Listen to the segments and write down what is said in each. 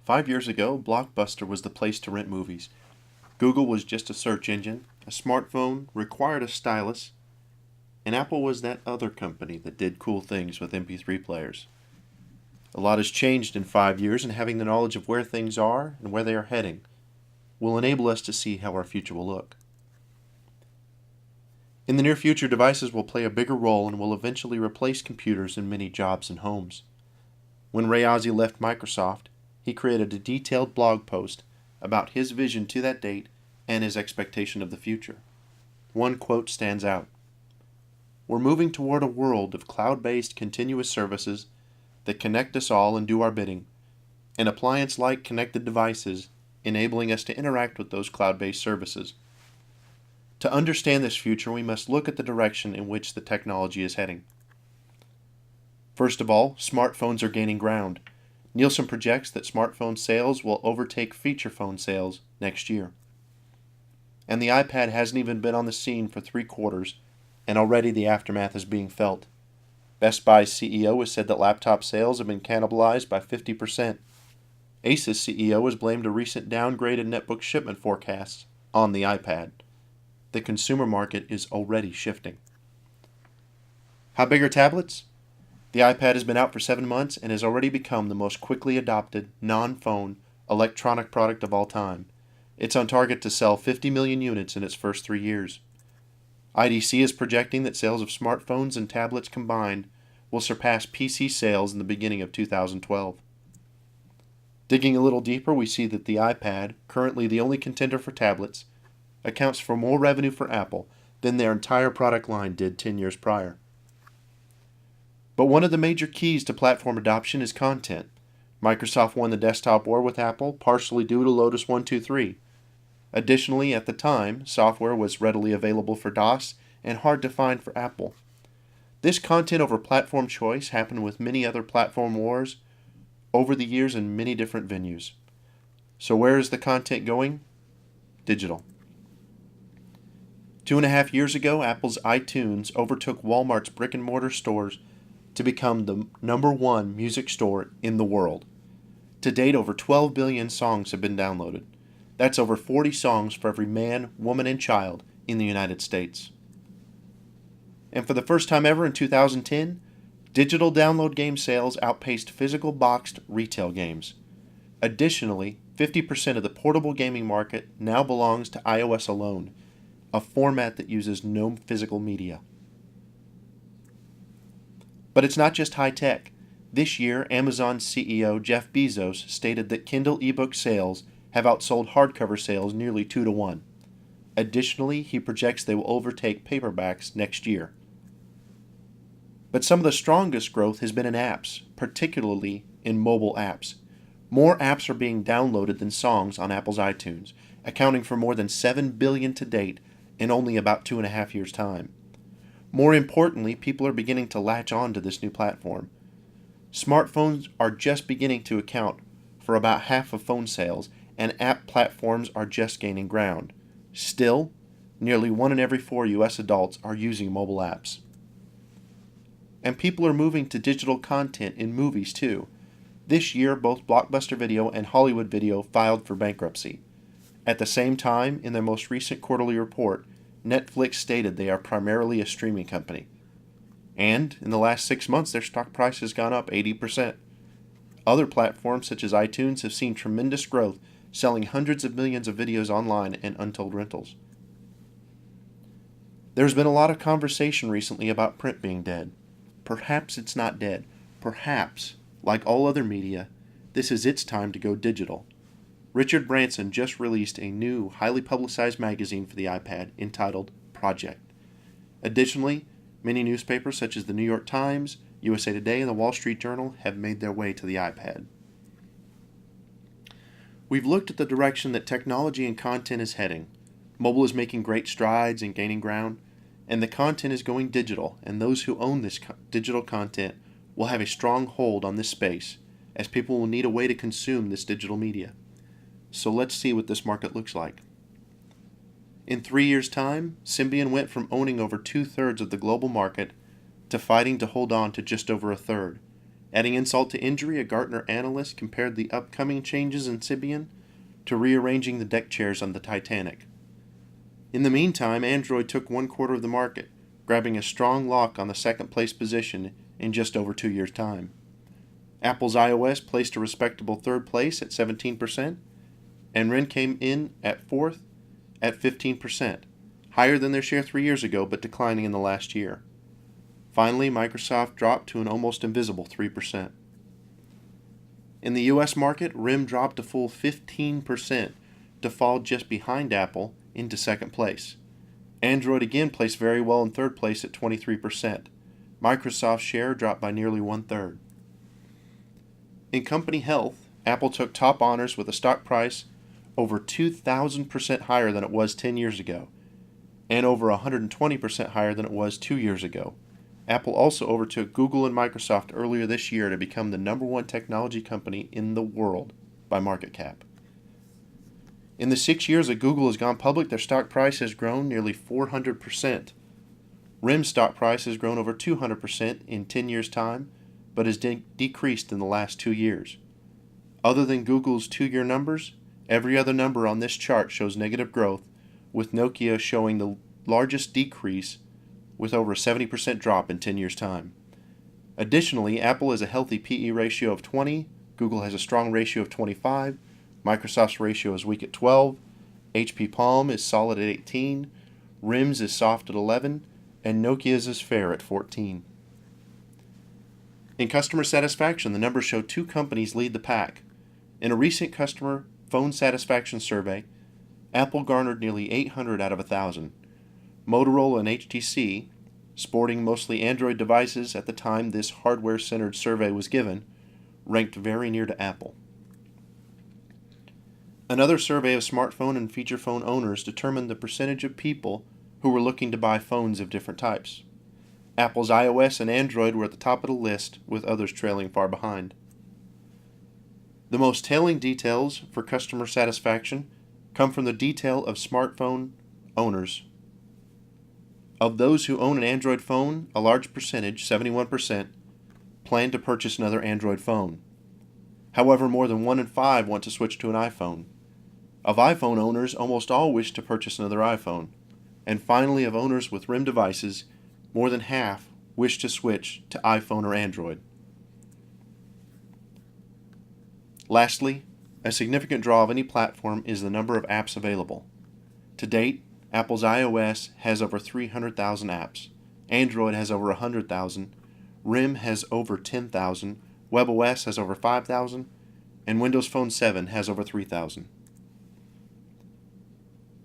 5 years ago, Blockbuster was the place to rent movies. Google was just a search engine, a smartphone required a stylus, and Apple was that other company that did cool things with MP3 players. A lot has changed in 5 years, and having the knowledge of where things are and where they are heading will enable us to see how our future will look. In the near future, devices will play a bigger role and will eventually replace computers in many jobs and homes. When Ray Ozzie left Microsoft, he created a detailed blog post about his vision to that date and his expectation of the future. One quote stands out. "We're moving toward a world of cloud-based continuous services that connect us all and do our bidding, and appliance-like connected devices enabling us to interact with those cloud-based services. To understand this future, we must look at the direction in which the technology is heading. First of all, smartphones are gaining ground. Nielsen projects that smartphone sales will overtake feature phone sales next year. And the iPad hasn't even been on the scene for 3 quarters, and already the aftermath is being felt. Best Buy's CEO has said that laptop sales have been cannibalized by 50%. Asus CEO has blamed a recent downgrade in netbook shipment forecasts on the iPad. The consumer market is already shifting. How big are tablets? The iPad has been out for 7 months and has already become the most quickly adopted non-phone electronic product of all time. It's on target to sell 50 million units in its first 3 years. IDC is projecting that sales of smartphones and tablets combined will surpass PC sales in the beginning of 2012. Digging a little deeper, we see that the iPad, currently the only contender for tablets, accounts for more revenue for Apple than their entire product line did 10 years prior. But one of the major keys to platform adoption is content. Microsoft won the desktop war with Apple, partially due to Lotus 1-2-3. Additionally, at the time, software was readily available for DOS and hard to find for Apple. This content over platform choice happened with many other platform wars over the years in many different venues. So where is the content going? Digital. 2.5 years ago, Apple's iTunes overtook Walmart's brick-and-mortar stores to become the #1 music store in the world. To date, over 12 billion songs have been downloaded. That's over 40 songs for every man, woman, and child in the United States. And for the first time ever in 2010, digital download game sales outpaced physical boxed retail games. Additionally, 50% of the portable gaming market now belongs to iOS alone, a format that uses no physical media. But it's not just high tech. This year, Amazon CEO Jeff Bezos stated that Kindle ebook sales have outsold hardcover sales nearly 2-to-1. Additionally, he projects they will overtake paperbacks next year. But some of the strongest growth has been in apps, particularly in mobile apps. More apps are being downloaded than songs on Apple's iTunes, accounting for more than 7 billion to date in only about 2.5 years' time. More importantly, people are beginning to latch on to this new platform. Smartphones are just beginning to account for about half of phone sales, and app platforms are just gaining ground. Still, nearly 1 in every 4 U.S. adults are using mobile apps. And people are moving to digital content in movies too. This year, both Blockbuster Video and Hollywood Video filed for bankruptcy. At the same time, in their most recent quarterly report, Netflix stated they are primarily a streaming company. And in the last 6 months, their stock price has gone up 80%. Other platforms such as iTunes have seen tremendous growth, selling hundreds of millions of videos online and untold rentals. There's been a lot of conversation recently about print being dead. Perhaps it's not dead. Perhaps, like all other media, this is its time to go digital. Richard Branson just released a new, highly publicized magazine for the iPad entitled Project. Additionally, many newspapers such as the New York Times, USA Today, and the Wall Street Journal have made their way to the iPad. We've looked at the direction that technology and content is heading. Mobile is making great strides and gaining ground, and the content is going digital, and those who own this digital content will have a strong hold on this space, as people will need a way to consume this digital media. So let's see what this market looks like. In 3 years' time, Symbian went from owning over 2/3 of the global market to fighting to hold on to just over 1/3. Adding insult to injury, a Gartner analyst compared the upcoming changes in Symbian to rearranging the deck chairs on the Titanic. In the meantime, Android took 1/4 of the market, grabbing a strong lock on the second-place position in just over 2 years' time. Apple's iOS placed a respectable third place at 17%, and RIM came in at fourth at 15%, higher than their share 3 years ago but declining in the last year. Finally, Microsoft dropped to an almost invisible 3%. In the US market, RIM dropped a full 15% to fall just behind Apple into second place. Android again placed very well in third place at 23%. Microsoft's share dropped by nearly 1/3. In company health, Apple took top honors with a stock price over 2,000% higher than it was 10 years ago, and over 120% higher than it was 2 years ago. Apple also overtook Google and Microsoft earlier this year to become the #1 technology company in the world by market cap. In the 6 years that Google has gone public, their stock price has grown nearly 400%. RIM's stock price has grown over 200% in 10 years' time, but has decreased in the last 2 years. Other than Google's 2-year numbers, every other number on this chart shows negative growth, with Nokia showing the largest decrease with over a 70% drop in 10 years' time. Additionally, Apple has a healthy PE ratio of 20, Google has a strong ratio of 25, Microsoft's ratio is weak at 12, HP Palm is solid at 18, RIM's is soft at 11, and Nokia's is fair at 14. In customer satisfaction, the numbers show 2 companies lead the pack. In a recent customer phone satisfaction survey, Apple garnered nearly 800 out of 1,000. Motorola and HTC, sporting mostly Android devices at the time this hardware-centered survey was given, ranked very near to Apple. Another survey of smartphone and feature phone owners determined the percentage of people who were looking to buy phones of different types. Apple's iOS and Android were at the top of the list, with others trailing far behind. The most telling details for customer satisfaction come from the detail of smartphone owners. Of those who own an Android phone, a large percentage, 71%, plan to purchase another Android phone. However, more than 1 in 5 want to switch to an iPhone. Of iPhone owners, almost all wish to purchase another iPhone. And finally, of owners with RIM devices, more than half wish to switch to iPhone or Android. Lastly, a significant draw of any platform is the number of apps available. To date, Apple's iOS has over 300,000 apps, Android has over 100,000, RIM has over 10,000, WebOS has over 5,000, and Windows Phone 7 has over 3,000.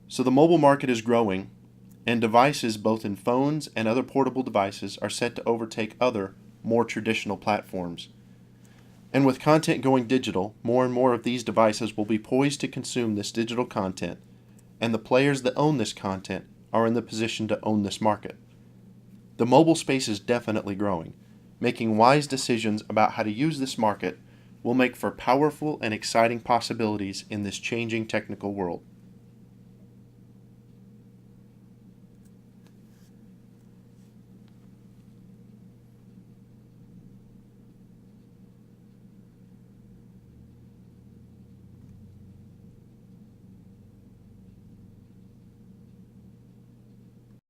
So the mobile market is growing, and devices both in phones and other portable devices are set to overtake other, more traditional platforms. And with content going digital, more and more of these devices will be poised to consume this digital content, and the players that own this content are in the position to own this market. The mobile space is definitely growing. Making wise decisions about how to use this market will make for powerful and exciting possibilities in this changing technical world.